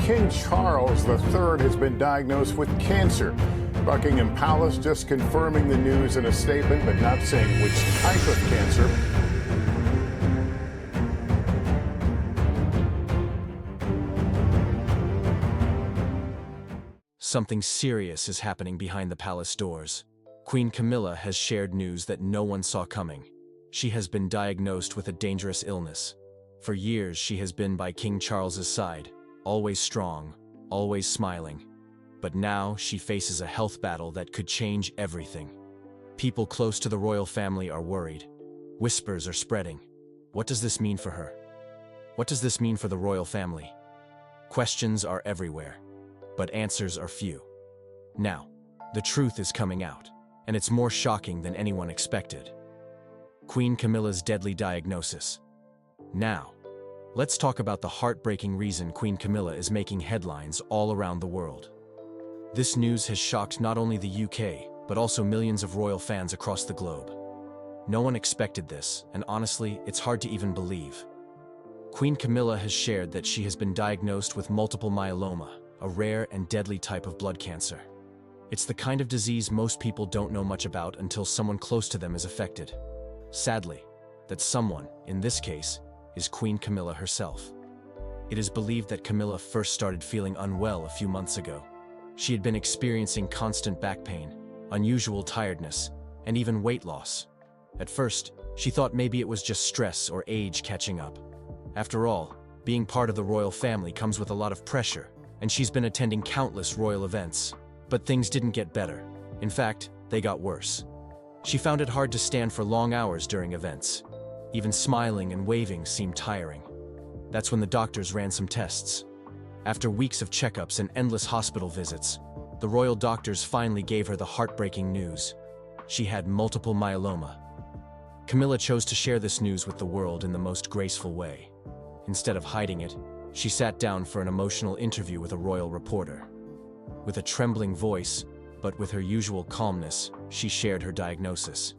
King Charles III has been diagnosed with cancer. Buckingham Palace just confirming the news in a statement, but not saying which type of cancer. Something serious is happening behind the palace doors. Queen Camilla has shared news that no one saw coming. She has been diagnosed with a dangerous illness. For years, she has been by King Charles's side, always strong, always smiling. But now she faces a health battle that could change everything. People close to the royal family are worried. Whispers are spreading. What does this mean for her? What does this mean for the royal family? Questions are everywhere, but answers are few. Now, the truth is coming out, and it's more shocking than anyone expected. Queen Camilla's deadly diagnosis. Now, let's talk about the heartbreaking reason Queen Camilla is making headlines all around the world. This news has shocked not only the UK, but also millions of royal fans across the globe. No one expected this, and honestly, it's hard to even believe. Queen Camilla has shared that she has been diagnosed with multiple myeloma, a rare and deadly type of blood cancer. It's the kind of disease most people don't know much about until someone close to them is affected. Sadly, that someone, in this case, is Queen Camilla herself. It is believed that Camilla first started feeling unwell a few months ago. She had been experiencing constant back pain, unusual tiredness, and even weight loss. At first, she thought maybe it was just stress or age catching up. After all, being part of the royal family comes with a lot of pressure, and she's been attending countless royal events. But things didn't get better. In fact, they got worse. She found it hard to stand for long hours during events. Even smiling and waving seemed tiring. That's when the doctors ran some tests. After weeks of checkups and endless hospital visits, the royal doctors finally gave her the heartbreaking news. She had multiple myeloma. Camilla chose to share this news with the world in the most graceful way. Instead of hiding it, she sat down for an emotional interview with a royal reporter. With a trembling voice, but with her usual calmness, she shared her diagnosis.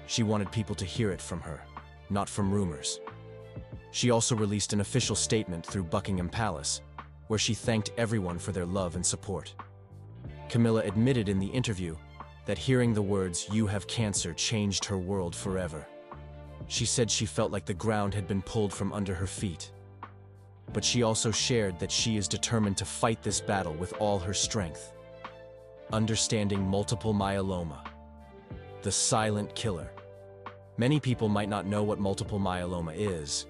She wanted people to hear it from her, not from rumors. She also released an official statement through Buckingham Palace, where she thanked everyone for their love and support. Camilla admitted in the interview that hearing the words, "You have cancer," changed her world forever. She said she felt like the ground had been pulled from under her feet. But she also shared that she is determined to fight this battle with all her strength. Understanding multiple myeloma. The silent killer. Many people might not know what multiple myeloma is.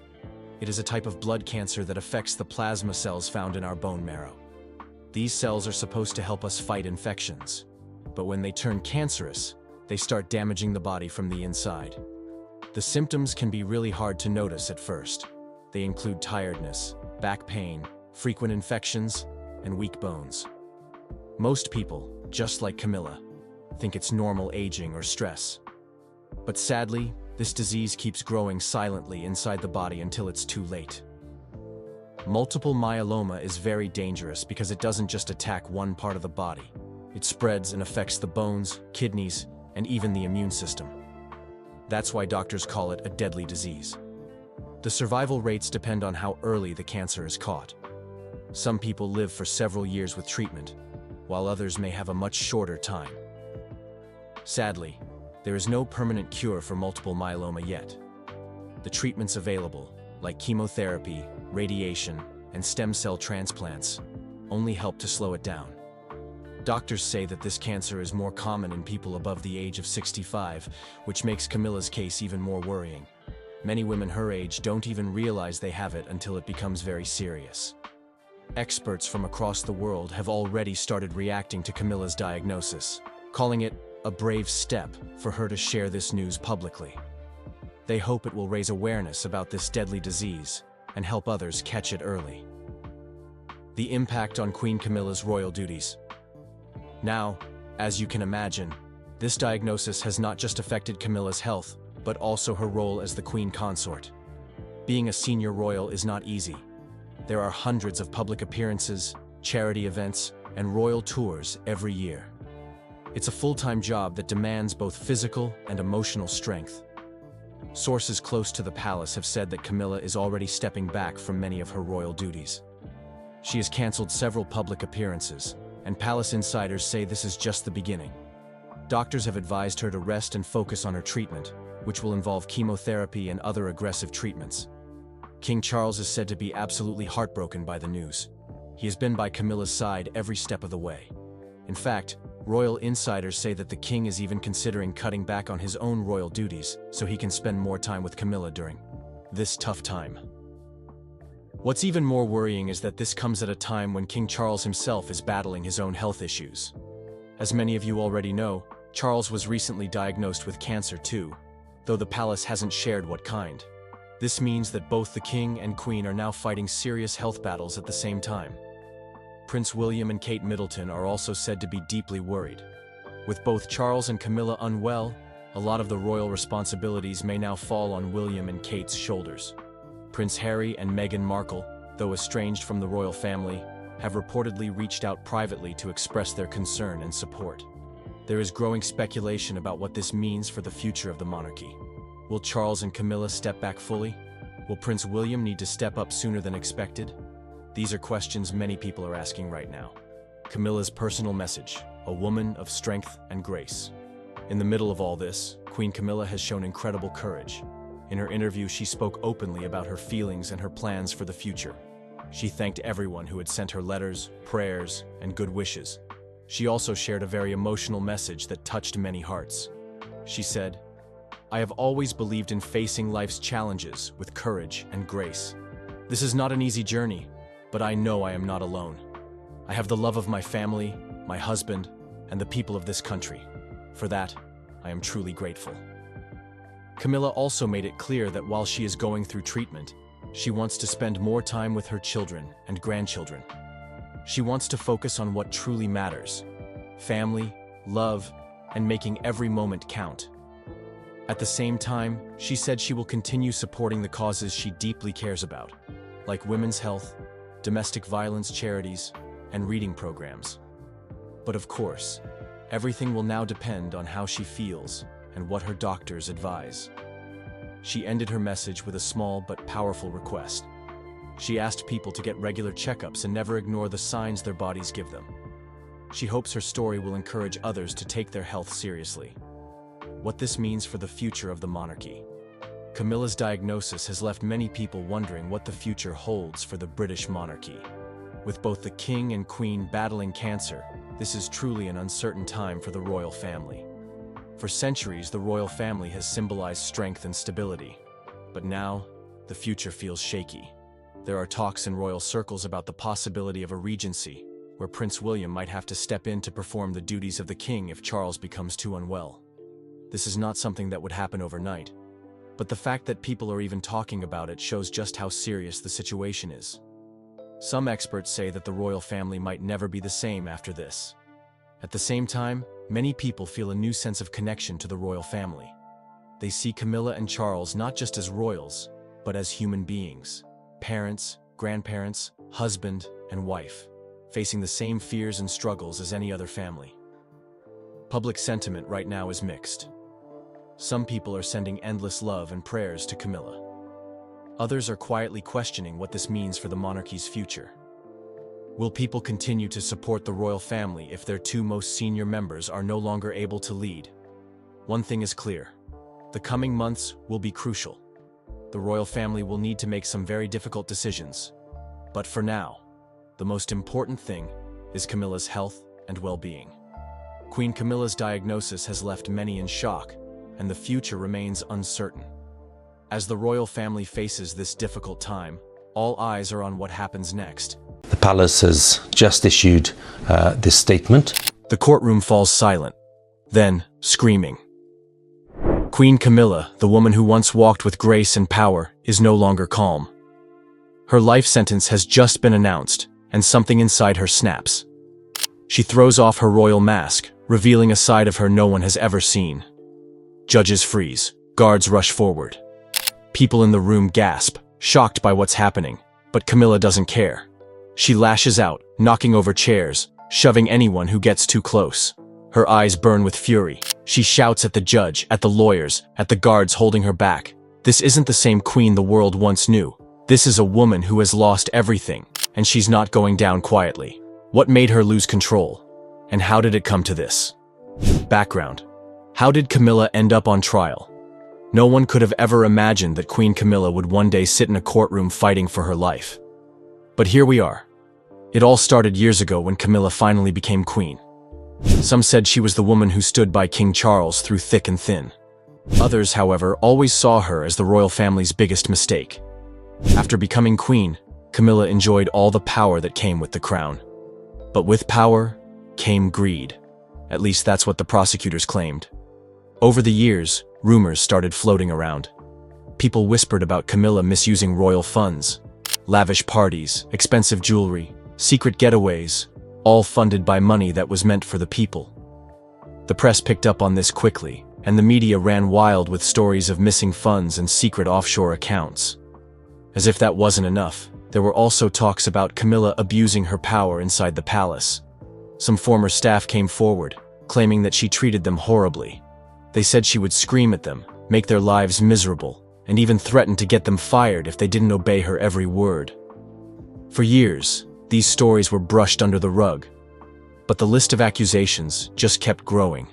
It is a type of blood cancer that affects the plasma cells found in our bone marrow. These cells are supposed to help us fight infections. But when they turn cancerous, they start damaging the body from the inside. The symptoms can be really hard to notice at first. They include tiredness, back pain, frequent infections, and weak bones. Most people, just like Camilla, think it's normal aging or stress. But sadly, this disease keeps growing silently inside the body until it's too late. Multiple myeloma is very dangerous because it doesn't just attack one part of the body. It spreads and affects the bones, kidneys, and even the immune system. That's why doctors call it a deadly disease. The survival rates depend on how early the cancer is caught. Some people live for several years with treatment, while others may have a much shorter time. Sadly, there is no permanent cure for multiple myeloma yet. The treatments available, like chemotherapy, radiation, and stem cell transplants, only help to slow it down. Doctors say that this cancer is more common in people above the age of 65, which makes Camilla's case even more worrying. Many women her age don't even realize they have it until it becomes very serious. Experts from across the world have already started reacting to Camilla's diagnosis, calling it a brave step for her to share this news publicly. They hope it will raise awareness about this deadly disease and help others catch it early. The impact on Queen Camilla's royal duties. Now, as you can imagine, this diagnosis has not just affected Camilla's health, but also her role as the queen consort. Being a senior royal is not easy. There are hundreds of public appearances, charity events, and royal tours every year. It's a full-time job that demands both physical and emotional strength. Sources close to the palace have said that Camilla is already stepping back from many of her royal duties. She has canceled several public appearances, and palace insiders say this is just the beginning. Doctors have advised her to rest and focus on her treatment, which will involve chemotherapy and other aggressive treatments. King Charles is said to be absolutely heartbroken by the news. He has been by Camilla's side every step of the way. In fact, royal insiders say that the king is even considering cutting back on his own royal duties so he can spend more time with Camilla during this tough time. What's even more worrying is that this comes at a time when King Charles himself is battling his own health issues. As many of you already know, Charles was recently diagnosed with cancer too, though the palace hasn't shared what kind. This means that both the king and queen are now fighting serious health battles at the same time. Prince William and Kate Middleton are also said to be deeply worried. With both Charles and Camilla unwell, a lot of the royal responsibilities may now fall on William and Kate's shoulders. Prince Harry and Meghan Markle, though estranged from the royal family, have reportedly reached out privately to express their concern and support. There is growing speculation about what this means for the future of the monarchy. Will Charles and Camilla step back fully? Will Prince William need to step up sooner than expected? These are questions many people are asking right now. Camilla's personal message, a woman of strength and grace. In the middle of all this, Queen Camilla has shown incredible courage. In her interview, she spoke openly about her feelings and her plans for the future. She thanked everyone who had sent her letters, prayers, and good wishes. She also shared a very emotional message that touched many hearts. She said, "I have always believed in facing life's challenges with courage and grace. This is not an easy journey, but I know I am not alone. I have the love of my family, my husband, and the people of this country. For that, I am truly grateful." Camilla also made it clear that while she is going through treatment, she wants to spend more time with her children and grandchildren. She wants to focus on what truly matters: family, love, and making every moment count. At the same time, she said she will continue supporting the causes she deeply cares about, like women's health, domestic violence charities, and reading programs. But of course, everything will now depend on how she feels and what her doctors advise. She ended her message with a small but powerful request. She asked people to get regular checkups and never ignore the signs their bodies give them. She hopes her story will encourage others to take their health seriously. What this means for the future of the monarchy. Camilla's diagnosis has left many people wondering what the future holds for the British monarchy. With both the king and queen battling cancer, this is truly an uncertain time for the royal family. For centuries, the royal family has symbolized strength and stability. But now, the future feels shaky. There are talks in royal circles about the possibility of a regency, where Prince William might have to step in to perform the duties of the king if Charles becomes too unwell. This is not something that would happen overnight, but the fact that people are even talking about it shows just how serious the situation is. Some experts say that the royal family might never be the same after this. At the same time, many people feel a new sense of connection to the royal family. They see Camilla and Charles not just as royals, but as human beings, parents, grandparents, husband, and wife, facing the same fears and struggles as any other family. Public sentiment right now is mixed. Some people are sending endless love and prayers to Camilla. Others are quietly questioning what this means for the monarchy's future. Will people continue to support the royal family if their two most senior members are no longer able to lead? One thing is clear: the coming months will be crucial. The royal family will need to make some very difficult decisions. But for now, the most important thing is Camilla's health and well-being. Queen Camilla's diagnosis has left many in shock, and the future remains uncertain. As the royal family faces this difficult time, all eyes are on what happens next. The palace has just issued this statement. The courtroom falls silent, then screaming. Queen Camilla, the woman who once walked with grace and power, is no longer calm. Her life sentence has just been announced, and something inside her snaps. She throws off her royal mask, revealing a side of her no one has ever seen. Judges freeze, guards rush forward. People in the room gasp, shocked by what's happening, but Camilla doesn't care. She lashes out, knocking over chairs, shoving anyone who gets too close. Her eyes burn with fury. She shouts at the judge, at the lawyers, at the guards holding her back. This isn't the same queen the world once knew. This is a woman who has lost everything, And she's not going down quietly. What made her lose control? And how did it come to this? Background. How did Camilla end up on trial? No one could have ever imagined that Queen Camilla would one day sit in a courtroom fighting for her life. But here we are. It all started years ago when Camilla finally became queen. Some said she was the woman who stood by King Charles through thick and thin. Others, however, always saw her as the royal family's biggest mistake. After becoming queen, Camilla enjoyed all the power that came with the crown. But with power came greed. At least that's what the prosecutors claimed. Over the years, rumors started floating around. People whispered about Camilla misusing royal funds, lavish parties, expensive jewelry, secret getaways, all funded by money that was meant for the people. The press picked up on this quickly, and the media ran wild with stories of missing funds and secret offshore accounts. As if that wasn't enough, there were also talks about Camilla abusing her power inside the palace. Some former staff came forward, claiming that she treated them horribly. They said she would scream at them, make their lives miserable, and even threaten to get them fired if they didn't obey her every word. For years, these stories were brushed under the rug, but the list of accusations just kept growing.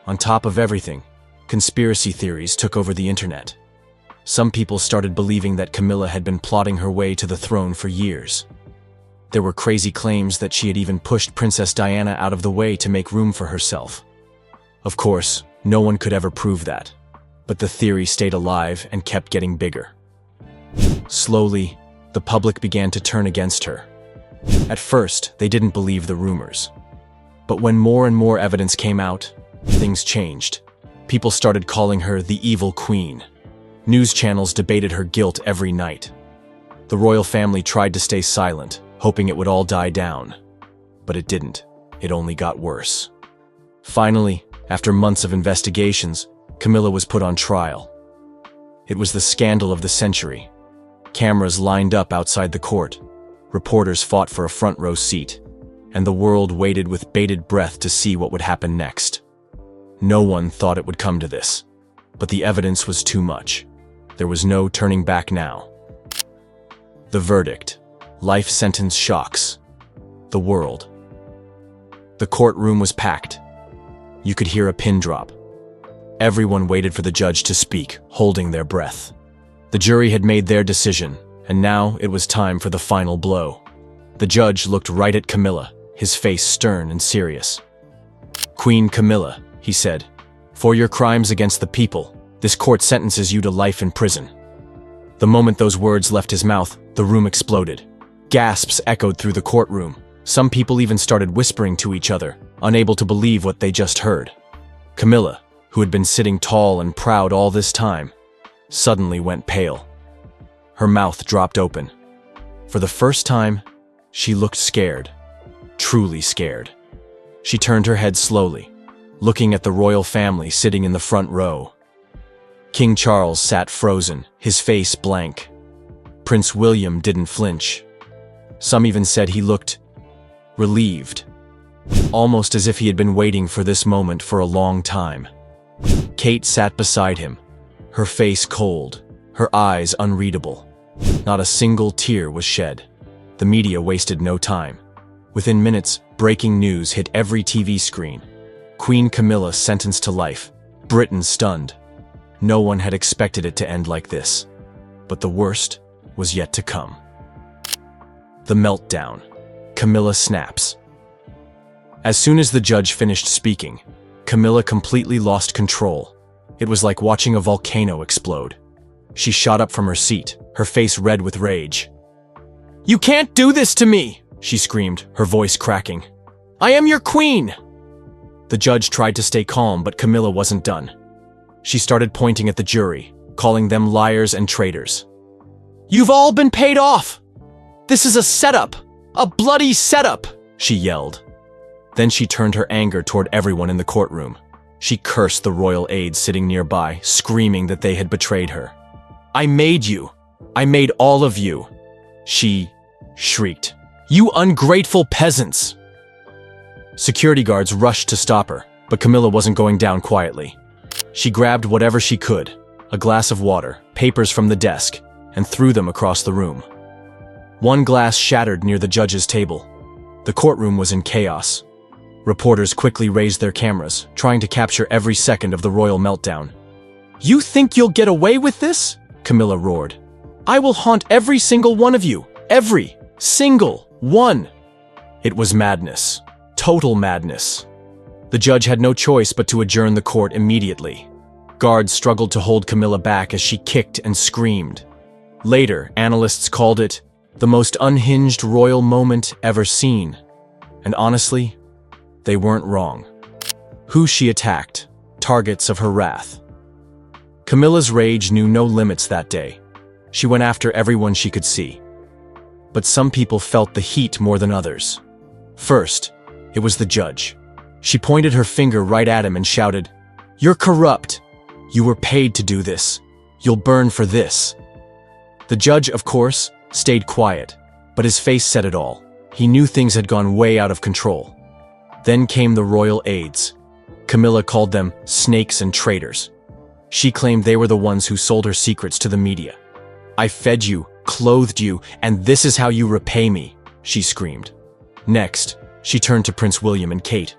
On top of everything, conspiracy theories took over the internet. Some people started believing that Camilla had been plotting her way to the throne for years. There were crazy claims that she had even pushed Princess Diana out of the way to make room for herself. Of course, no one could ever prove that, but the theory stayed alive and kept getting bigger. Slowly, the public began to turn against her. At first, they didn't believe the rumors. But when more and more evidence came out, things changed. People started calling her the evil queen. News channels debated her guilt every night. The royal family tried to stay silent, hoping it would all die down. But it didn't. It only got worse. Finally, after months of investigations, Camilla was put on trial. It was the scandal of the century. Cameras lined up outside the court. Reporters fought for a front row seat, and the world waited with bated breath to see what would happen next. No one thought it would come to this, but the evidence was too much. There was no turning back now. The verdict. Life sentence shocks the world. The courtroom was packed. You could hear a pin drop. Everyone waited for the judge to speak, holding their breath. The jury had made their decision, and now it was time for the final blow. The judge looked right at Camilla, his face stern and serious. "Queen Camilla," he said, "for your crimes against the people, this court sentences you to life in prison." The moment those words left his mouth, the room exploded. Gasps echoed through the courtroom. Some people even started whispering to each other, unable to believe what they just heard. Camilla, who had been sitting tall and proud all this time, suddenly went pale. Her mouth dropped open. For the first time, she looked scared, truly scared. She turned her head slowly, looking at the royal family sitting in the front row. King Charles sat frozen, his face blank. Prince William didn't flinch. Some even said he looked relieved, almost as if he had been waiting for this moment for a long time. Kate sat beside him, her face cold, her eyes unreadable. Not a single tear was shed. The media wasted no time. Within minutes, breaking news hit every TV screen. Queen Camilla sentenced to life. Britain stunned. No one had expected it to end like this. But the worst was yet to come. The meltdown. Camilla snaps. As soon as the judge finished speaking, Camilla completely lost control. It was like watching a volcano explode. She shot up from her seat, her face red with rage. "You can't do this to me!" she screamed, her voice cracking. "I am your queen!" The judge tried to stay calm, but Camilla wasn't done. She started pointing at the jury, calling them liars and traitors. "You've all been paid off! This is a setup! A bloody setup!" she yelled. Then she turned her anger toward everyone in the courtroom. She cursed the royal aides sitting nearby, screaming that they had betrayed her. "I made you! I made all of you!" she shrieked. "You ungrateful peasants!" Security guards rushed to stop her, but Camilla wasn't going down quietly. She grabbed whatever she could, a glass of water, papers from the desk, and threw them across the room. One glass shattered near the judge's table. The courtroom was in chaos. Reporters quickly raised their cameras, trying to capture every second of the royal meltdown. "You think you'll get away with this?" Camilla roared. "I will haunt every single one of you. Every single one." It was madness. Total madness. The judge had no choice but to adjourn the court immediately. Guards struggled to hold Camilla back as she kicked and screamed. Later, analysts called it the most unhinged royal moment ever seen. And honestly, they weren't wrong. Who she attacked, targets of her wrath. Camilla's rage knew no limits that day. She went after everyone she could see. But some people felt the heat more than others. First, it was the judge. She pointed her finger right at him and shouted, "You're corrupt. You were paid to do this. You'll burn for this." The judge, of course, stayed quiet, but his face said it all. He knew things had gone way out of control. Then came the royal aides. Camilla called them snakes and traitors. She claimed they were the ones who sold her secrets to the media. "I fed you, clothed you, and this is how you repay me," she screamed. Next, she turned to Prince William and Kate.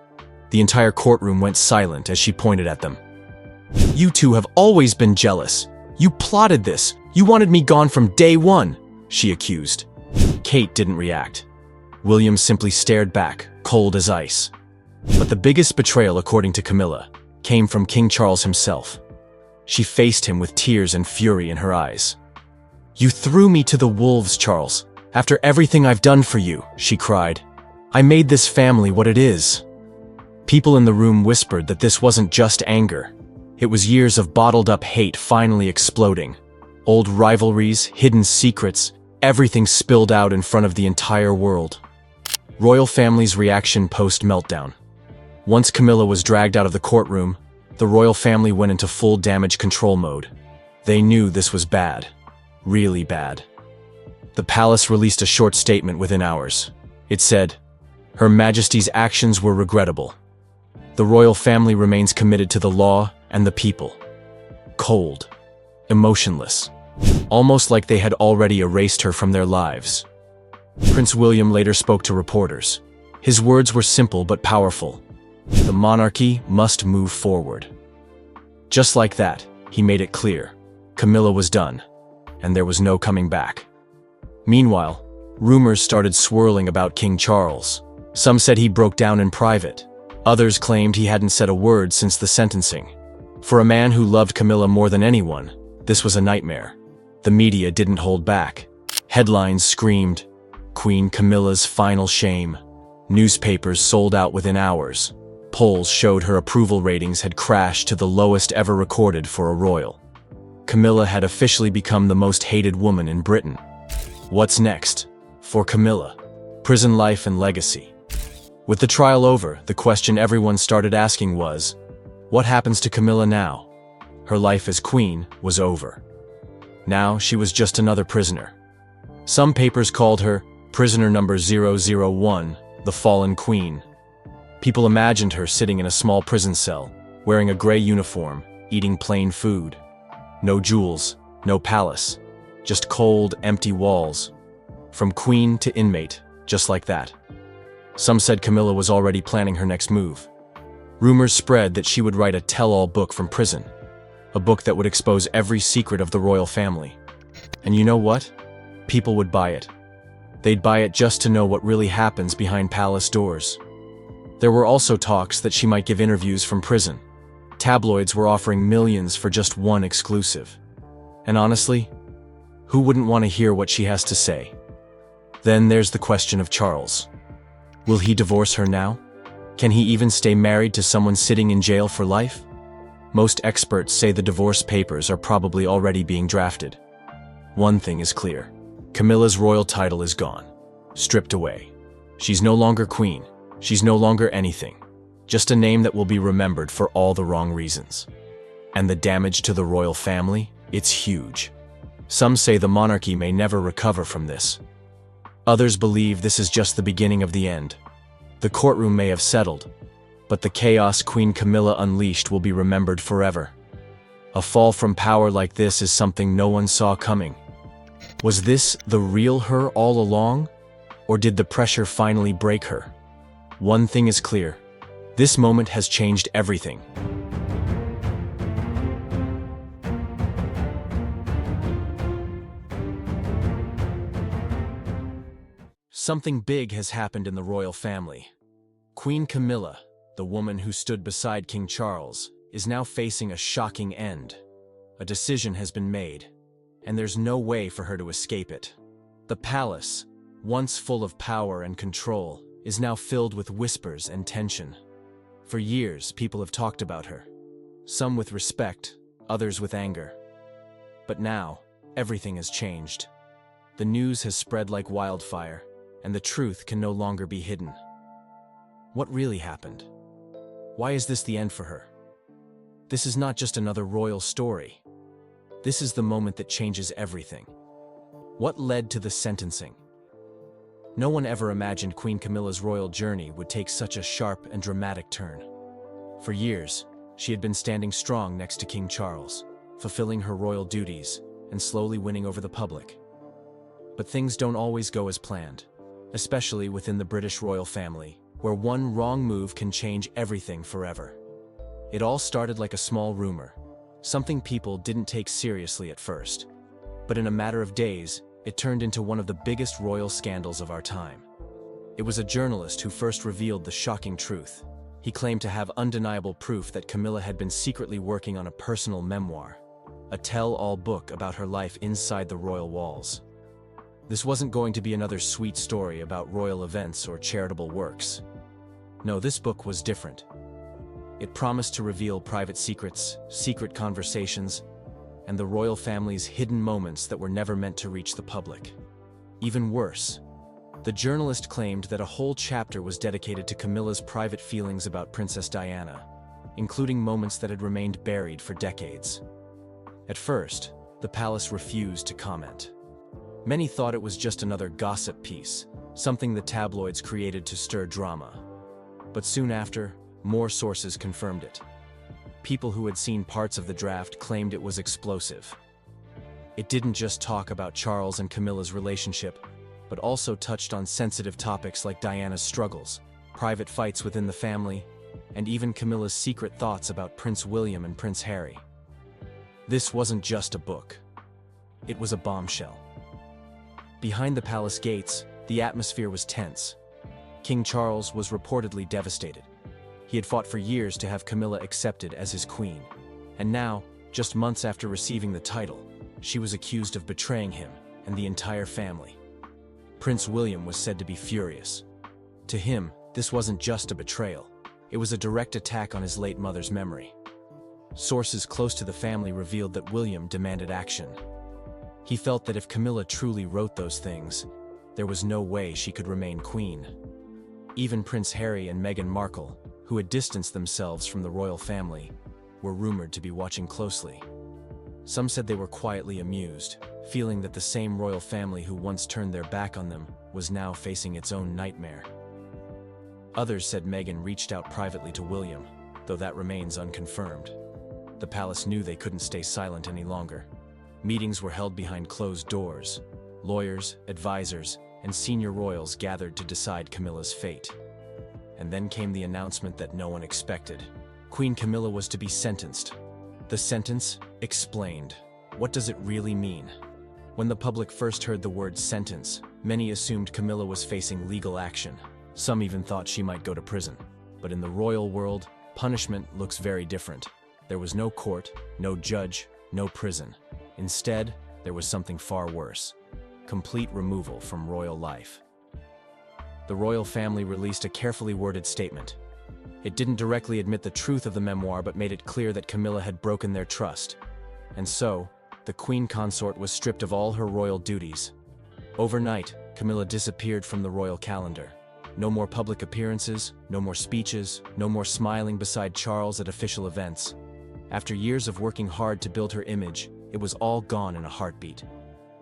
The entire courtroom went silent as she pointed at them. "You two have always been jealous. You plotted this. You wanted me gone from day one," she accused. Kate didn't react. William simply stared back, cold as ice. But the biggest betrayal, according to Camilla, came from King Charles himself. She faced him with tears and fury in her eyes. "You threw me to the wolves, Charles. After everything I've done for you," she cried. "I made this family what it is." People in the room whispered that this wasn't just anger. It was years of bottled-up hate finally exploding. Old rivalries, hidden secrets, everything spilled out in front of the entire world. Royal family's reaction post-meltdown. Once Camilla was dragged out of the courtroom, the royal family went into full damage control mode. They knew this was bad. Really bad. The palace released a short statement within hours. It said, "Her Majesty's actions were regrettable. The royal family remains committed to the law and the people." Cold. Emotionless. Almost like they had already erased her from their lives. Prince William later spoke to reporters. His words were simple but powerful. The monarchy must move forward. Just like that, he made it clear. Camilla was done, and there was no coming back. Meanwhile, rumors started swirling about King Charles. Some said he broke down in private. Others claimed he hadn't said a word since the sentencing. For a man who loved Camilla more than anyone, this was a nightmare. The media didn't hold back. Headlines screamed, "Queen Camilla's final shame." Newspapers sold out within hours. Polls showed her approval ratings had crashed to the lowest ever recorded for a royal. Camilla had officially become the most hated woman in Britain. What's next? For Camilla, prison life and legacy. With the trial over, the question everyone started asking was, what happens to Camilla now? Her life as queen was over. Now she was just another prisoner. Some papers called her prisoner number 001, the fallen queen. People imagined her sitting in a small prison cell, wearing a gray uniform, eating plain food. No jewels, no palace, just cold, empty walls. From queen to inmate, just like that. Some said Camilla was already planning her next move. Rumors spread that she would write a tell-all book from prison, a book that would expose every secret of the royal family. And you know what? People would buy it. They'd buy it just to know what really happens behind palace doors. There were also talks that she might give interviews from prison. Tabloids were offering millions for just one exclusive. And honestly, who wouldn't want to hear what she has to say? Then there's the question of Charles. Will he divorce her now? Can he even stay married to someone sitting in jail for life? Most experts say the divorce papers are probably already being drafted. One thing is clear. Camilla's royal title is gone. Stripped away. She's no longer queen. She's no longer anything. Just a name that will be remembered for all the wrong reasons. And the damage to the royal family? It's huge. Some say the monarchy may never recover from this. Others believe this is just the beginning of the end. The courtroom may have settled, but the chaos Queen Camilla unleashed will be remembered forever. A fall from power like this is something no one saw coming. Was this the real her all along? Or did the pressure finally break her? One thing is clear. This moment has changed everything. Something big has happened in the royal family. Queen Camilla, the woman who stood beside King Charles, is now facing a shocking end. A decision has been made, and there's no way for her to escape it. The palace, once full of power and control, is now filled with whispers and tension. For years, people have talked about her, some with respect, others with anger. But now, everything has changed. The news has spread like wildfire, and the truth can no longer be hidden. What really happened? Why is this the end for her? This is not just another royal story. This is the moment that changes everything. What led to the sentencing? No one ever imagined Queen Camilla's royal journey would take such a sharp and dramatic turn. For years, she had been standing strong next to King Charles, fulfilling her royal duties and slowly winning over the public. But things don't always go as planned, especially within the British royal family, where one wrong move can change everything forever. It all started like a small rumor, something people didn't take seriously at first. But in a matter of days, it turned into one of the biggest royal scandals of our time. It was a journalist who first revealed the shocking truth. He claimed to have undeniable proof that Camilla had been secretly working on a personal memoir, a tell-all book about her life inside the royal walls. This wasn't going to be another sweet story about royal events or charitable works. No, this book was different. It promised to reveal private secrets, secret conversations, and the royal family's hidden moments that were never meant to reach the public. Even worse, the journalist claimed that a whole chapter was dedicated to Camilla's private feelings about Princess Diana, including moments that had remained buried for decades. At first, the palace refused to comment. Many thought it was just another gossip piece, something the tabloids created to stir drama. But soon after, more sources confirmed it. People who had seen parts of the draft claimed it was explosive. It didn't just talk about Charles and Camilla's relationship, but also touched on sensitive topics like Diana's struggles, private fights within the family, and even Camilla's secret thoughts about Prince William and Prince Harry. This wasn't just a book. It was a bombshell. Behind the palace gates, the atmosphere was tense. King Charles was reportedly devastated. He had fought for years to have Camilla accepted as his queen, and now, just months after receiving the title, she was accused of betraying him and the entire family. Prince William was said to be furious. To him, this wasn't just a betrayal. It was a direct attack on his late mother's memory. Sources close to the family revealed that William demanded action. He felt that if Camilla truly wrote those things, there was no way she could remain queen. Even Prince Harry and Meghan Markle, who had distanced themselves from the royal family, were rumored to be watching closely. Some said they were quietly amused, feeling that the same royal family who once turned their back on them was now facing its own nightmare. Others said Meghan reached out privately to William, though that remains unconfirmed. The palace knew they couldn't stay silent any longer. Meetings were held behind closed doors. Lawyers, advisors, and senior royals gathered to decide Camilla's fate. And then came the announcement that no one expected. Queen Camilla was to be sentenced. The sentence explained. What does it really mean? When the public first heard the word sentence, many assumed Camilla was facing legal action. Some even thought she might go to prison. But in the royal world, punishment looks very different. There was no court, no judge, no prison. Instead, there was something far worse: complete removal from royal life. The royal family released a carefully worded statement. It didn't directly admit the truth of the memoir, but made it clear that Camilla had broken their trust. And so, the queen consort was stripped of all her royal duties. Overnight, Camilla disappeared from the royal calendar. No more public appearances, no more speeches, no more smiling beside Charles at official events. After years of working hard to build her image, it was all gone in a heartbeat.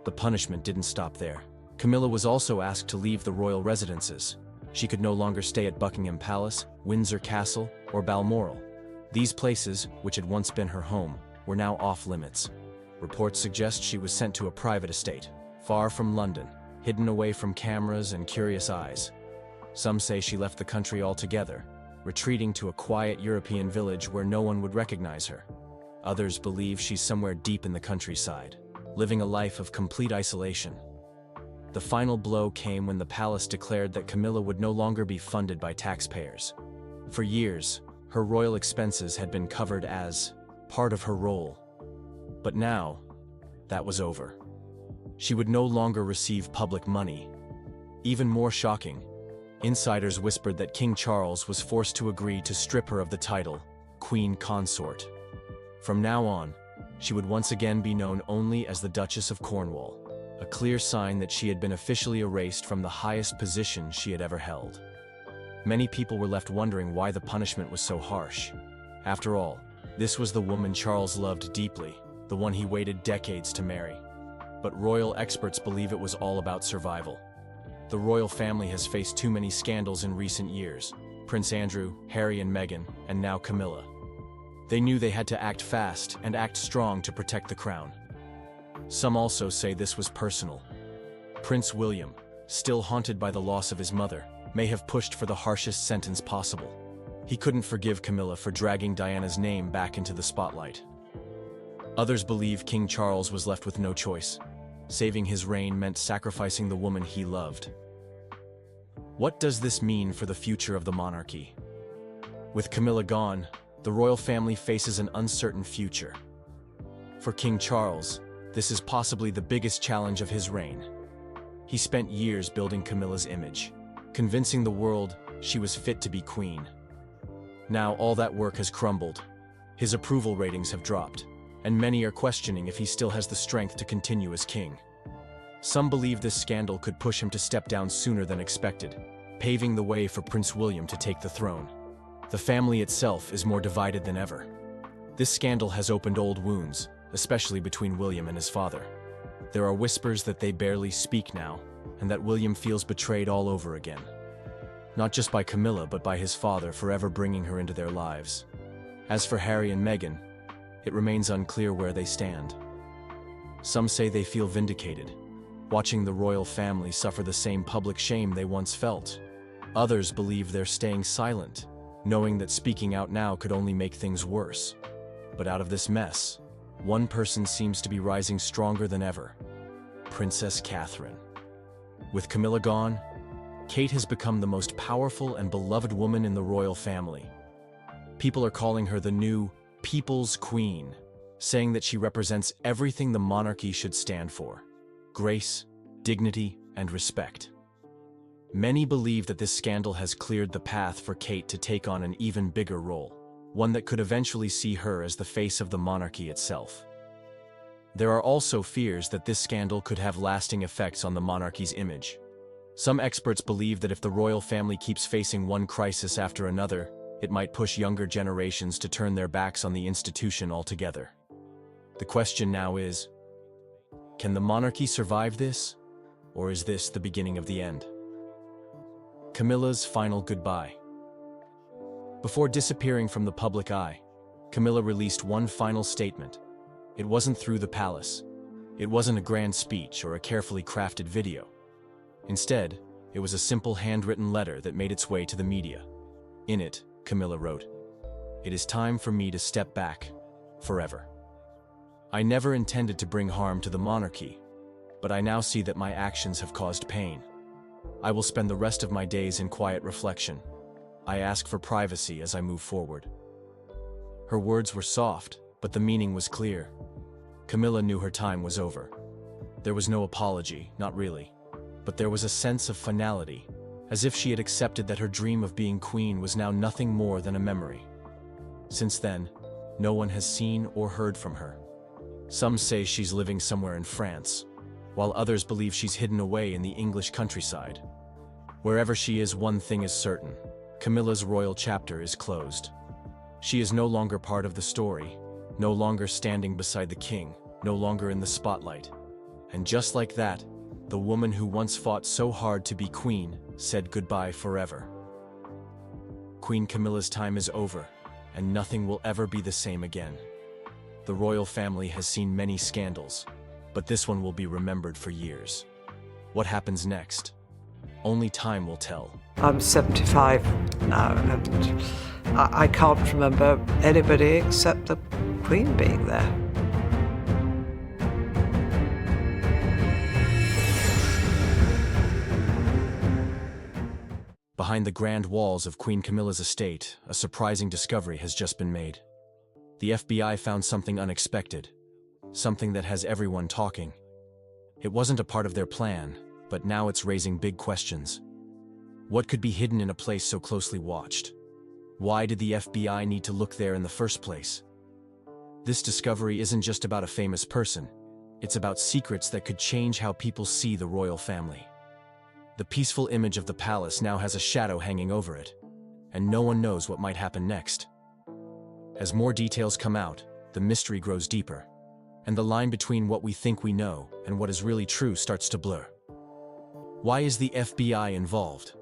The punishment didn't stop there. Camilla was also asked to leave the royal residences. She could no longer stay at Buckingham Palace, Windsor Castle, or Balmoral. These places, which had once been her home, were now off limits. Reports suggest she was sent to a private estate, far from London, hidden away from cameras and curious eyes. Some say she left the country altogether, retreating to a quiet European village where no one would recognize her. Others believe she's somewhere deep in the countryside, living a life of complete isolation. The final blow came when the palace declared that Camilla would no longer be funded by taxpayers. For years, her royal expenses had been covered as part of her role. But now, that was over. She would no longer receive public money. Even more shocking, insiders whispered that King Charles was forced to agree to strip her of the title, Queen Consort. From now on, she would once again be known only as the Duchess of Cornwall, a clear sign that she had been officially erased from the highest position she had ever held. Many people were left wondering why the punishment was so harsh. After all, this was the woman Charles loved deeply, the one he waited decades to marry. But royal experts believe it was all about survival. The royal family has faced too many scandals in recent years: Prince Andrew, Harry and Meghan, and now Camilla. They knew they had to act fast and act strong to protect the crown. Some also say this was personal. Prince William, still haunted by the loss of his mother, may have pushed for the harshest sentence possible. He couldn't forgive Camilla for dragging Diana's name back into the spotlight. Others believe King Charles was left with no choice. Saving his reign meant sacrificing the woman he loved. What does this mean for the future of the monarchy? With Camilla gone, the royal family faces an uncertain future. For King Charles, this is possibly the biggest challenge of his reign. He spent years building Camilla's image, convincing the world she was fit to be queen. Now all that work has crumbled. His approval ratings have dropped, and many are questioning if he still has the strength to continue as king. Some believe this scandal could push him to step down sooner than expected, paving the way for Prince William to take the throne. The family itself is more divided than ever. This scandal has opened old wounds, especially between William and his father. There are whispers that they barely speak now, and that William feels betrayed all over again. Not just by Camilla, but by his father forever bringing her into their lives. As for Harry and Meghan, it remains unclear where they stand. Some say they feel vindicated, watching the royal family suffer the same public shame they once felt. Others believe they're staying silent, knowing that speaking out now could only make things worse. But out of this mess, one person seems to be rising stronger than ever: Princess Catherine. With Camilla gone, Kate has become the most powerful and beloved woman in the royal family. People are calling her the new People's Queen, saying that she represents everything the monarchy should stand for: grace, dignity, and respect. Many believe that this scandal has cleared the path for Kate to take on an even bigger role, one that could eventually see her as the face of the monarchy itself. There are also fears that this scandal could have lasting effects on the monarchy's image. Some experts believe that if the royal family keeps facing one crisis after another, it might push younger generations to turn their backs on the institution altogether. The question now is, can the monarchy survive this, or is this the beginning of the end? Camilla's final goodbye. Before disappearing from the public eye, Camilla released one final statement. It wasn't through the palace. It wasn't a grand speech or a carefully crafted video. Instead, it was a simple handwritten letter that made its way to the media. In it, Camilla wrote, "It is time for me to step back, forever. I never intended to bring harm to the monarchy, but I now see that my actions have caused pain. I will spend the rest of my days in quiet reflection. I ask for privacy as I move forward." Her words were soft, but the meaning was clear. Camilla knew her time was over. There was no apology, not really, but there was a sense of finality, as if she had accepted that her dream of being queen was now nothing more than a memory. Since then, no one has seen or heard from her. Some say she's living somewhere in France, while others believe she's hidden away in the English countryside. Wherever she is, one thing is certain: Camilla's royal chapter is closed. She is no longer part of the story, no longer standing beside the king, no longer in the spotlight. And just like that, the woman who once fought so hard to be queen said goodbye forever. Queen Camilla's time is over, and nothing will ever be the same again. The royal family has seen many scandals, But this one will be remembered for years. What happens next? Only time will tell. I'm 75 now, and I can't remember anybody except the Queen being there. Behind the grand walls of Queen Camilla's estate, a surprising discovery has just been made. The FBI found something unexpected, something that has everyone talking. It wasn't a part of their plan, but now it's raising big questions. What could be hidden in a place so closely watched? Why did the FBI need to look there in the first place? This discovery isn't just about a famous person. It's about secrets that could change how people see the royal family. The peaceful image of the palace now has a shadow hanging over it, and no one knows what might happen next. As more details come out, the mystery grows deeper, and the line between what we think we know and what is really true starts to blur. Why is the FBI involved?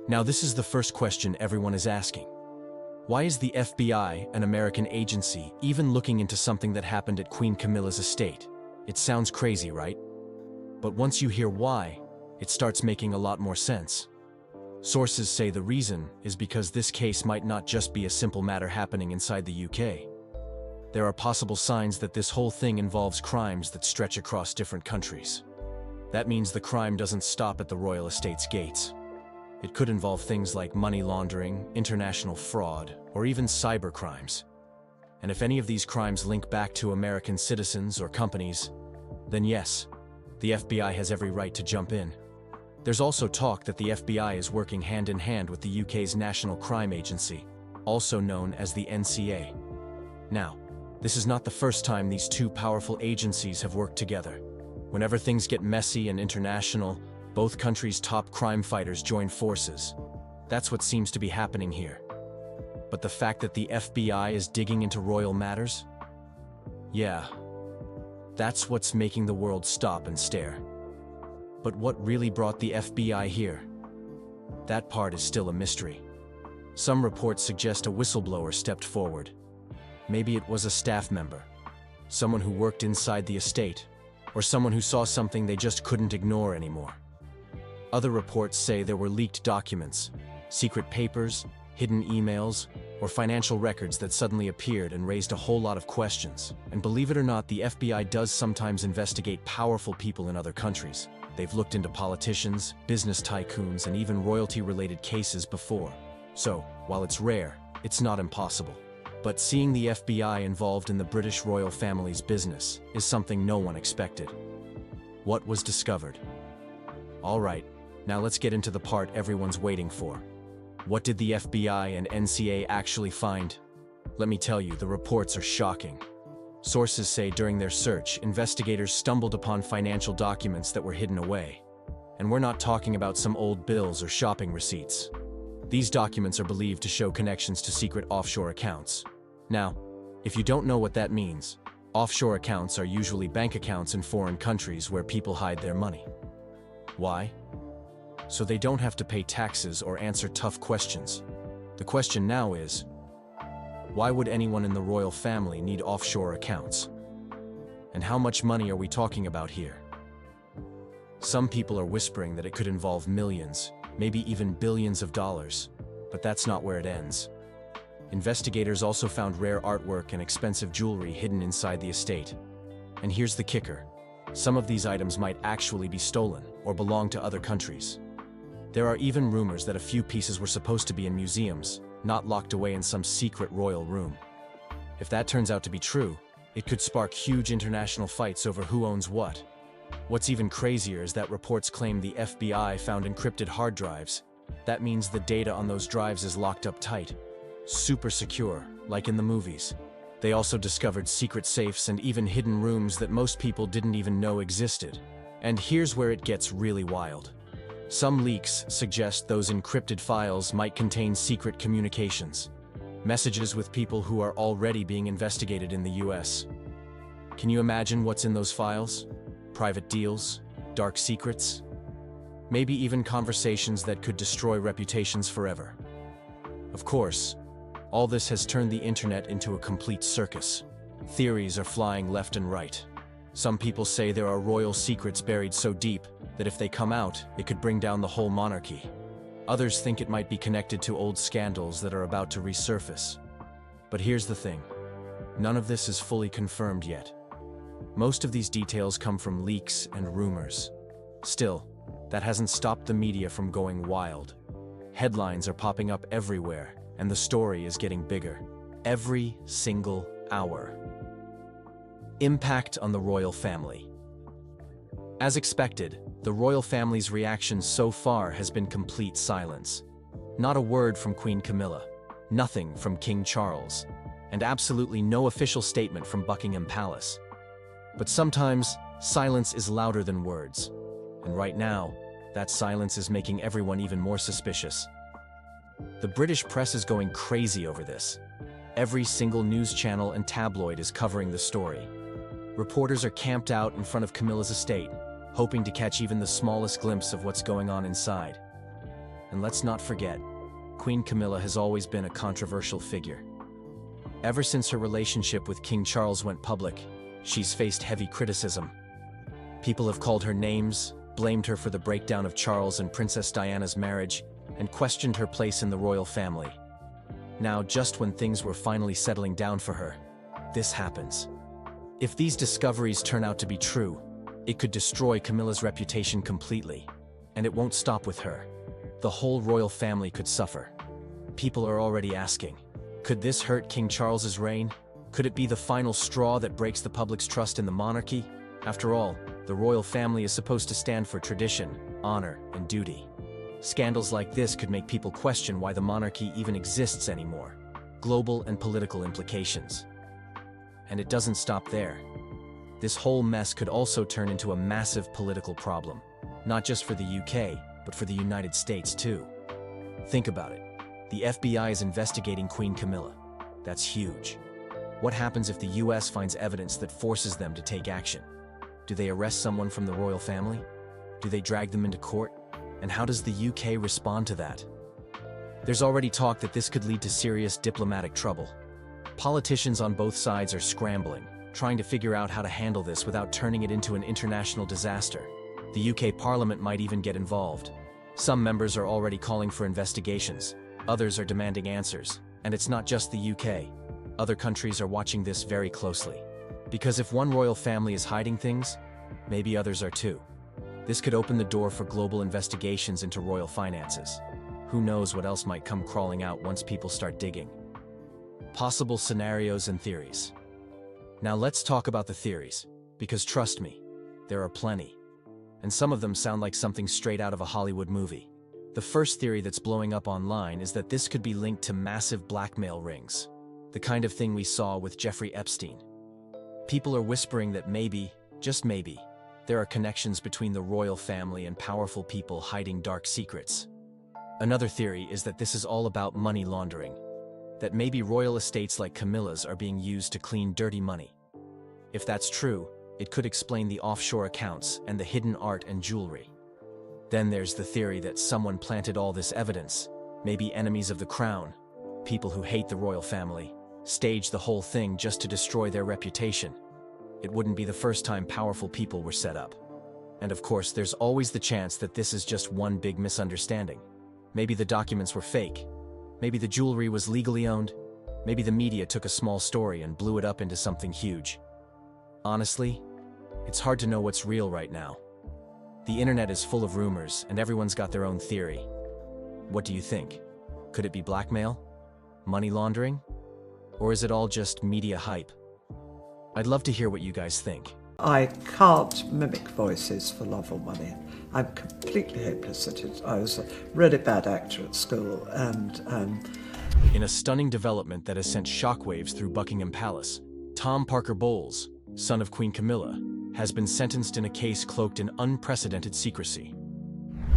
Now, this is the first question everyone is asking. Why is the FBI, an American agency, even looking into something that happened at Queen Camilla's estate? It sounds crazy, right? But once you hear why, it starts making a lot more sense. Sources say the reason is because this case might not just be a simple matter happening inside the UK. There are possible signs that this whole thing involves crimes that stretch across different countries. That means the crime doesn't stop at the royal estate's gates. It could involve things like money laundering, international fraud, or even cyber crimes. And if any of these crimes link back to American citizens or companies, then yes, the FBI has every right to jump in. There's also talk that the FBI is working hand in hand with the UK's National Crime Agency, also known as the NCA. Now, this is not the first time these two powerful agencies have worked together. Whenever things get messy and international, both countries' top crime fighters join forces. That's what seems to be happening here. But the fact that the FBI is digging into royal matters? Yeah, that's what's making the world stop and stare. But what really brought the FBI here? That part is still a mystery. Some reports suggest a whistleblower stepped forward. Maybe it was a staff member, someone who worked inside the estate, or someone who saw something they just couldn't ignore anymore. Other reports say there were leaked documents, secret papers, hidden emails, or financial records that suddenly appeared and raised a whole lot of questions. And believe it or not, the FBI does sometimes investigate powerful people in other countries. They've looked into politicians, business tycoons, and even royalty-related cases before. So, while it's rare, it's not impossible. But seeing the FBI involved in the British royal family's business is something no one expected. What was discovered? All right, now let's get into the part everyone's waiting for. What did the FBI and NCA actually find? Let me tell you, the reports are shocking. Sources say during their search, investigators stumbled upon financial documents that were hidden away. And we're not talking about some old bills or shopping receipts. These documents are believed to show connections to secret offshore accounts. Now, if you don't know what that means, offshore accounts are usually bank accounts in foreign countries where people hide their money. Why? So they don't have to pay taxes or answer tough questions. The question now is, why would anyone in the royal family need offshore accounts? And how much money are we talking about here? Some people are whispering that it could involve millions, maybe even billions of dollars, but that's not where it ends. Investigators also found rare artwork and expensive jewelry hidden inside the estate. And here's the kicker. Some of these items might actually be stolen or belong to other countries. There are even rumors that a few pieces were supposed to be in museums, not locked away in some secret royal room. If that turns out to be true, it could spark huge international fights over who owns what. What's even crazier is that reports claim the FBI found encrypted hard drives. That means the data on those drives is locked up tight, super secure, like in the movies. They also discovered secret safes and even hidden rooms that most people didn't even know existed. And here's where it gets really wild. Some leaks suggest those encrypted files might contain secret communications, messages with people who are already being investigated in the US. Can you imagine what's in those files? Private deals, dark secrets, maybe even conversations that could destroy reputations forever. Of course, all this has turned the internet into a complete circus. Theories are flying left and right. Some people say there are royal secrets buried so deep that if they come out, it could bring down the whole monarchy. Others think it might be connected to old scandals that are about to resurface. But here's the thing. None of this is fully confirmed yet. Most of these details come from leaks and rumors. Still, that hasn't stopped the media from going wild. Headlines are popping up everywhere, and the story is getting bigger. Every single hour. Impact on the royal family. As expected, the royal family's reaction so far has been complete silence. Not a word from Queen Camilla, nothing from King Charles, and absolutely no official statement from Buckingham Palace. But sometimes, silence is louder than words. And right now, that silence is making everyone even more suspicious. The British press is going crazy over this. Every single news channel and tabloid is covering the story. Reporters are camped out in front of Camilla's estate, hoping to catch even the smallest glimpse of what's going on inside. And let's not forget, Queen Camilla has always been a controversial figure. Ever since her relationship with King Charles went public, she's faced heavy criticism. People have called her names, blamed her for the breakdown of Charles and Princess Diana's marriage, and questioned her place in the royal family. Now, just when things were finally settling down for her, this happens. If these discoveries turn out to be true, it could destroy Camilla's reputation completely. And it won't stop with her. The whole royal family could suffer. People are already asking, could this hurt King Charles's reign? Could it be the final straw that breaks the public's trust in the monarchy? After all, the royal family is supposed to stand for tradition, honor, and duty. Scandals like this could make people question why the monarchy even exists anymore. Global and political implications. And it doesn't stop there. This whole mess could also turn into a massive political problem, not just for the UK, but for the United States too. Think about it. The FBI is investigating Queen Camilla. That's huge. What happens if the US finds evidence that forces them to take action? Do they arrest someone from the royal family? Do they drag them into court? And how does the UK respond to that? There's already talk that this could lead to serious diplomatic trouble. Politicians on both sides are scrambling, trying to figure out how to handle this without turning it into an international disaster. The UK Parliament might even get involved. Some members are already calling for investigations. Others are demanding answers. And it's not just the UK. Other countries are watching this very closely. Because if one royal family is hiding things, maybe others are too. This could open the door for global investigations into royal finances. Who knows what else might come crawling out once people start digging. Possible scenarios and theories. Now let's talk about the theories, because trust me, there are plenty. And some of them sound like something straight out of a Hollywood movie. The first theory that's blowing up online is that this could be linked to massive blackmail rings, the kind of thing we saw with Jeffrey Epstein. People are whispering that maybe, just maybe, there are connections between the royal family and powerful people hiding dark secrets. Another theory is that this is all about money laundering, that maybe royal estates like Camilla's are being used to clean dirty money. If that's true, it could explain the offshore accounts and the hidden art and jewelry. Then there's the theory that someone planted all this evidence, maybe enemies of the crown, people who hate the royal family, staged the whole thing just to destroy their reputation. It wouldn't be the first time powerful people were set up. And of course, there's always the chance that this is just one big misunderstanding. Maybe the documents were fake. Maybe the jewelry was legally owned. Maybe the media took a small story and blew it up into something huge. Honestly, it's hard to know what's real right now. The internet is full of rumors, and everyone's got their own theory. What do you think? Could it be blackmail? Money laundering? Or is it all just media hype? I'd love to hear what you guys think. I can't mimic voices for love or money. I'm completely hopeless at it. I was a really bad actor at school, and In a stunning development that has sent shockwaves through Buckingham Palace, Tom Parker Bowles, son of Queen Camilla, has been sentenced in a case cloaked in unprecedented secrecy.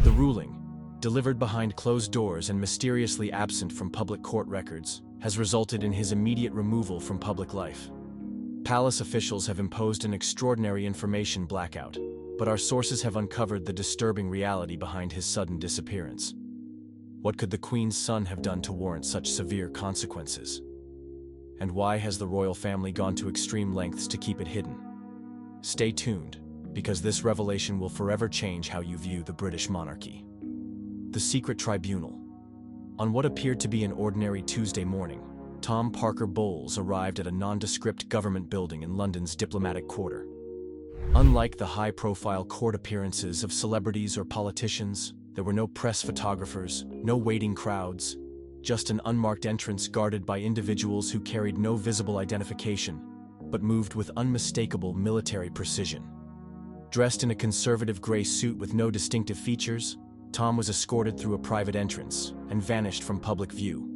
The ruling, delivered behind closed doors and mysteriously absent from public court records, has resulted in his immediate removal from public life. Palace officials have imposed an extraordinary information blackout, but our sources have uncovered the disturbing reality behind his sudden disappearance. What could the Queen's son have done to warrant such severe consequences? And why has the royal family gone to extreme lengths to keep it hidden? Stay tuned, because this revelation will forever change how you view the British monarchy. The Secret Tribunal. On what appeared to be an ordinary Tuesday morning, Tom Parker Bowles arrived at a nondescript government building in London's diplomatic quarter. Unlike the high-profile court appearances of celebrities or politicians, there were no press photographers, no waiting crowds, just an unmarked entrance guarded by individuals who carried no visible identification, but moved with unmistakable military precision. Dressed in a conservative gray suit with no distinctive features, Tom was escorted through a private entrance and vanished from public view.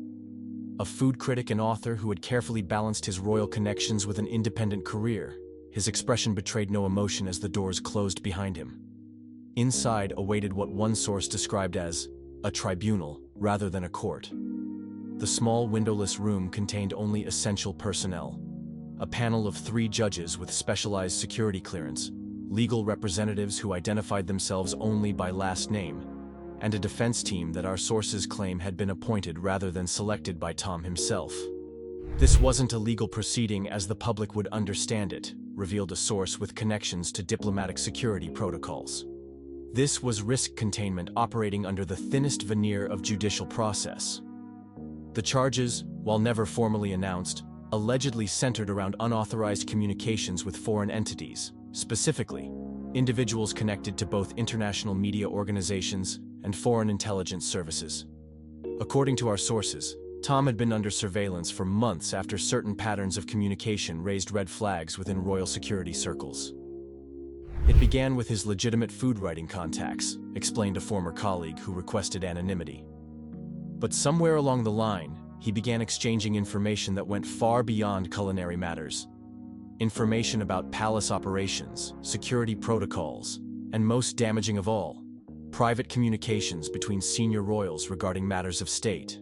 A food critic and author who had carefully balanced his royal connections with an independent career, his expression betrayed no emotion as the doors closed behind him. Inside awaited what one source described as a tribunal rather than a court. The small windowless room contained only essential personnel. A panel of 3 judges with specialized security clearance, legal representatives who identified themselves only by last name, and a defense team that our sources claim had been appointed rather than selected by Tom himself. This wasn't a legal proceeding as the public would understand it, revealed a source with connections to diplomatic security protocols. This was risk containment operating under the thinnest veneer of judicial process. The charges, while never formally announced, allegedly centered around unauthorized communications with foreign entities, specifically, individuals connected to both international media organizations and foreign intelligence services. According to our sources, Tom had been under surveillance for months after certain patterns of communication raised red flags within royal security circles. It began with his legitimate food writing contacts, explained a former colleague who requested anonymity. But somewhere along the line, he began exchanging information that went far beyond culinary matters. Information about palace operations, security protocols, and most damaging of all, private communications between senior royals regarding matters of state.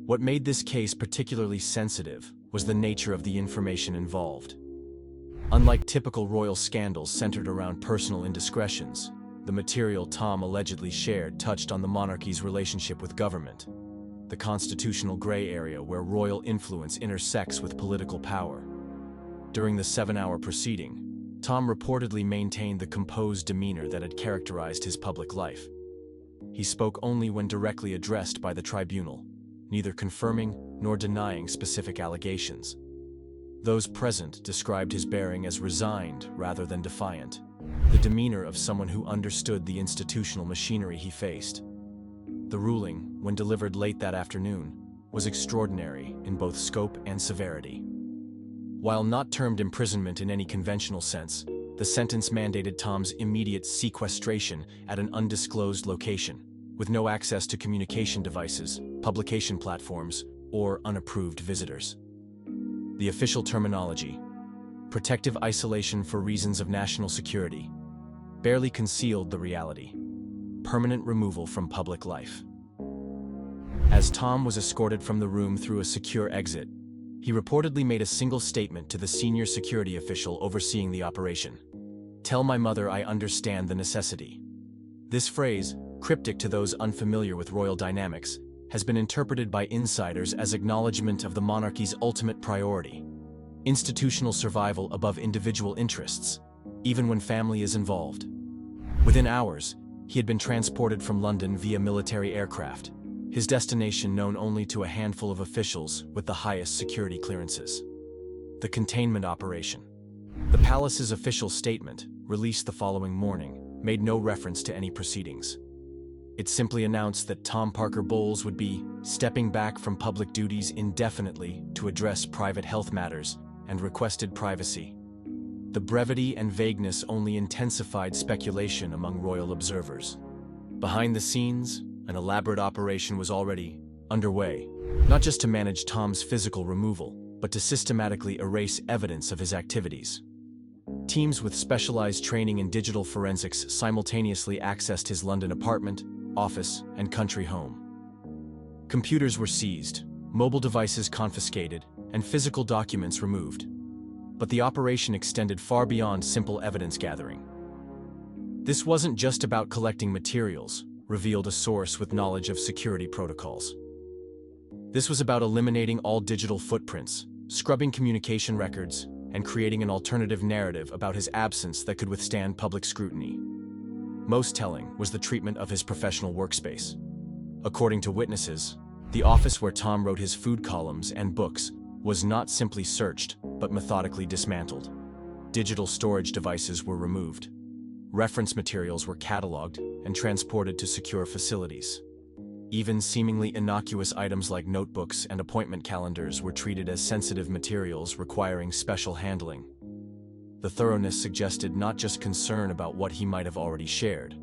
What made this case particularly sensitive was the nature of the information involved. Unlike typical royal scandals centered around personal indiscretions, the material Tom allegedly shared touched on the monarchy's relationship with government, the constitutional gray area where royal influence intersects with political power. During the 7-hour proceeding, Tom reportedly maintained the composed demeanor that had characterized his public life. He spoke only when directly addressed by the tribunal, neither confirming nor denying specific allegations. Those present described his bearing as resigned rather than defiant, the demeanor of someone who understood the institutional machinery he faced. The ruling, when delivered late that afternoon, was extraordinary in both scope and severity. While not termed imprisonment in any conventional sense, the sentence mandated Tom's immediate sequestration at an undisclosed location, with no access to communication devices, publication platforms, or unapproved visitors. The official terminology, protective isolation for reasons of national security, barely concealed the reality: permanent removal from public life. As Tom was escorted from the room through a secure exit, he reportedly made a single statement to the senior security official overseeing the operation: "Tell my mother I understand the necessity." This phrase, cryptic to those unfamiliar with royal dynamics, has been interpreted by insiders as acknowledgement of the monarchy's ultimate priority: institutional survival above individual interests, even when family is involved. Within hours, he had been transported from London via military aircraft, his destination known only to a handful of officials with the highest security clearances. The containment operation. The palace's official statement, released the following morning, made no reference to any proceedings. It simply announced that Tom Parker Bowles would be stepping back from public duties indefinitely to address private health matters and requested privacy. The brevity and vagueness only intensified speculation among royal observers. Behind the scenes, an elaborate operation was already underway, not just to manage Tom's physical removal, but to systematically erase evidence of his activities. Teams with specialized training in digital forensics simultaneously accessed his London apartment, office, and country home. Computers were seized, mobile devices confiscated, and physical documents removed. But the operation extended far beyond simple evidence gathering. This wasn't just about collecting materials, revealed a source with knowledge of security protocols. This was about eliminating all digital footprints, scrubbing communication records, and creating an alternative narrative about his absence that could withstand public scrutiny. Most telling was the treatment of his professional workspace. According to witnesses, the office where Tom wrote his food columns and books was not simply searched, but methodically dismantled. Digital storage devices were removed. Reference materials were cataloged and transported to secure facilities. Even seemingly innocuous items like notebooks and appointment calendars were treated as sensitive materials requiring special handling. The thoroughness suggested not just concern about what he might have already shared,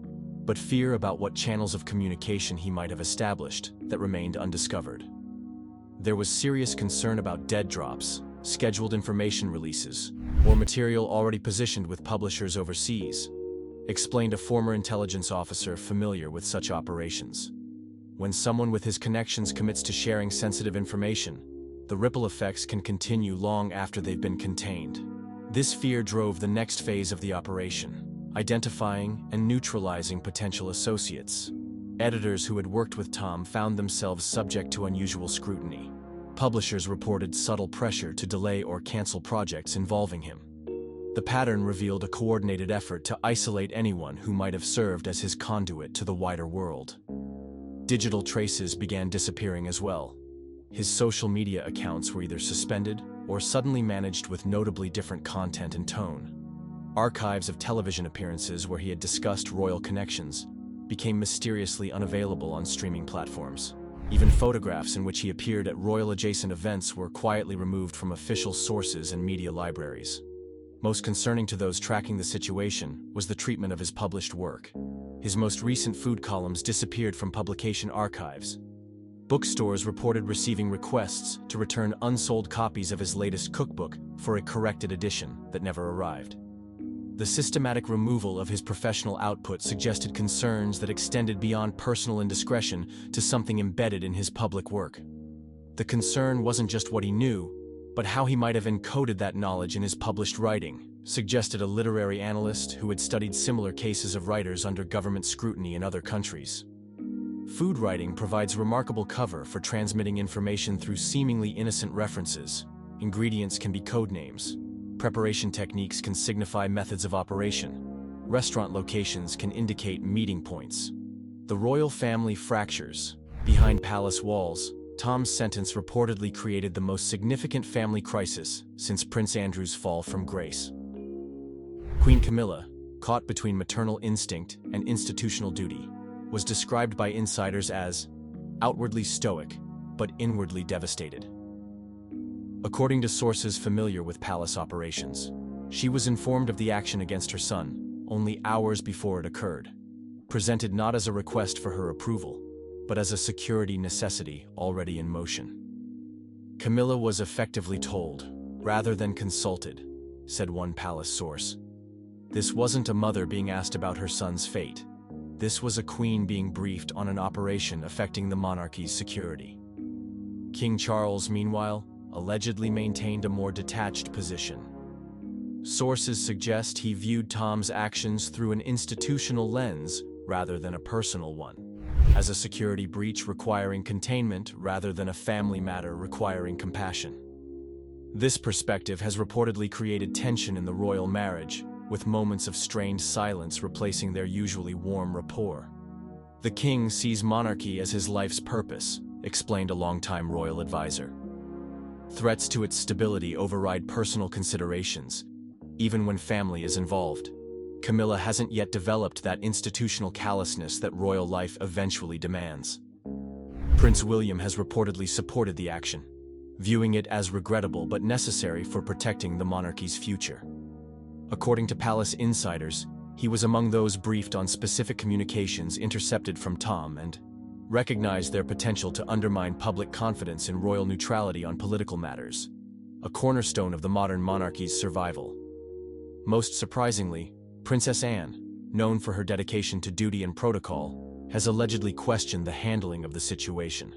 but fear about what channels of communication he might have established that remained undiscovered. There was serious concern about dead drops, scheduled information releases, or material already positioned with publishers overseas, explained a former intelligence officer familiar with such operations. When someone with his connections commits to sharing sensitive information, the ripple effects can continue long after they've been contained. This fear drove the next phase of the operation, identifying and neutralizing potential associates. Editors who had worked with Tom found themselves subject to unusual scrutiny. Publishers reported subtle pressure to delay or cancel projects involving him. The pattern revealed a coordinated effort to isolate anyone who might have served as his conduit to the wider world. Digital traces began disappearing as well. His social media accounts were either suspended or suddenly managed with notably different content and tone. Archives of television appearances where he had discussed royal connections became mysteriously unavailable on streaming platforms. Even photographs in which he appeared at royal-adjacent events were quietly removed from official sources and media libraries. Most concerning to those tracking the situation was the treatment of his published work. His most recent food columns disappeared from publication archives. Bookstores reported receiving requests to return unsold copies of his latest cookbook for a corrected edition that never arrived. The systematic removal of his professional output suggested concerns that extended beyond personal indiscretion to something embedded in his public work. The concern wasn't just what he knew, but how he might have encoded that knowledge in his published writing, suggested a literary analyst who had studied similar cases of writers under government scrutiny in other countries. Food writing provides remarkable cover for transmitting information through seemingly innocent references. Ingredients can be code names. Preparation techniques can signify methods of operation. Restaurant locations can indicate meeting points. The royal family fractures. Behind palace walls, Tom's sentence reportedly created the most significant family crisis since Prince Andrew's fall from grace. Queen Camilla, caught between maternal instinct and institutional duty, was described by insiders as outwardly stoic, but inwardly devastated. According to sources familiar with palace operations, she was informed of the action against her son only hours before it occurred, presented not as a request for her approval, but as a security necessity already in motion. Camilla was effectively told, rather than consulted, said one palace source. This wasn't a mother being asked about her son's fate. This was a queen being briefed on an operation affecting the monarchy's security. King Charles, meanwhile, allegedly maintained a more detached position. Sources suggest he viewed Tom's actions through an institutional lens rather than a personal one, as a security breach requiring containment rather than a family matter requiring compassion. This perspective has reportedly created tension in the royal marriage, with moments of strained silence replacing their usually warm rapport. The king sees monarchy as his life's purpose, explained a longtime royal advisor. Threats to its stability override personal considerations, even when family is involved. Camilla hasn't yet developed that institutional callousness that royal life eventually demands. Prince William has reportedly supported the action, viewing it as regrettable but necessary for protecting the monarchy's future. According to palace insiders, he was among those briefed on specific communications intercepted from Tom and recognized their potential to undermine public confidence in royal neutrality on political matters, a cornerstone of the modern monarchy's survival. Most surprisingly, Princess Anne, known for her dedication to duty and protocol, has allegedly questioned the handling of the situation.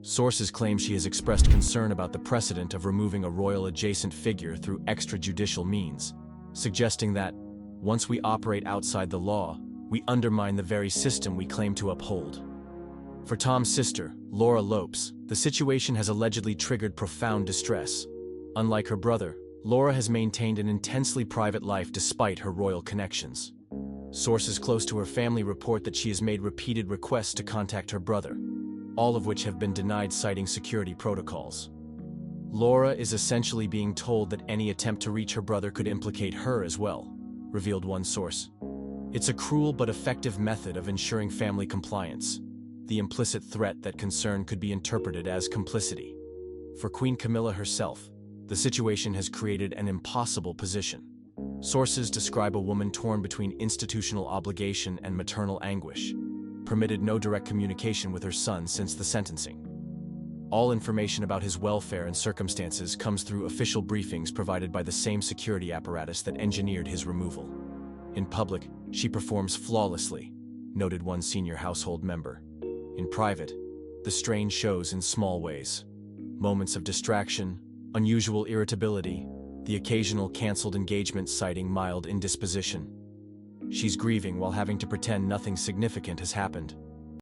Sources claim she has expressed concern about the precedent of removing a royal-adjacent figure through extrajudicial means, suggesting that, once we operate outside the law, we undermine the very system we claim to uphold. For Tom's sister, Laura Lopes, the situation has allegedly triggered profound distress. Unlike her brother, Laura has maintained an intensely private life despite her royal connections. Sources close to her family report that she has made repeated requests to contact her brother, all of which have been denied citing security protocols. Laura is essentially being told that any attempt to reach her brother could implicate her as well, revealed one source. It's a cruel but effective method of ensuring family compliance, the implicit threat that concern could be interpreted as complicity. For Queen Camilla herself, the situation has created an impossible position. Sources describe a woman torn between institutional obligation and maternal anguish, permitted no direct communication with her son since the sentencing. All information about his welfare and circumstances comes through official briefings provided by the same security apparatus that engineered his removal. In public, she performs flawlessly, noted one senior household member. In private, the strain shows in small ways. Moments of distraction, unusual irritability, the occasional canceled engagement citing mild indisposition. She's grieving while having to pretend nothing significant has happened.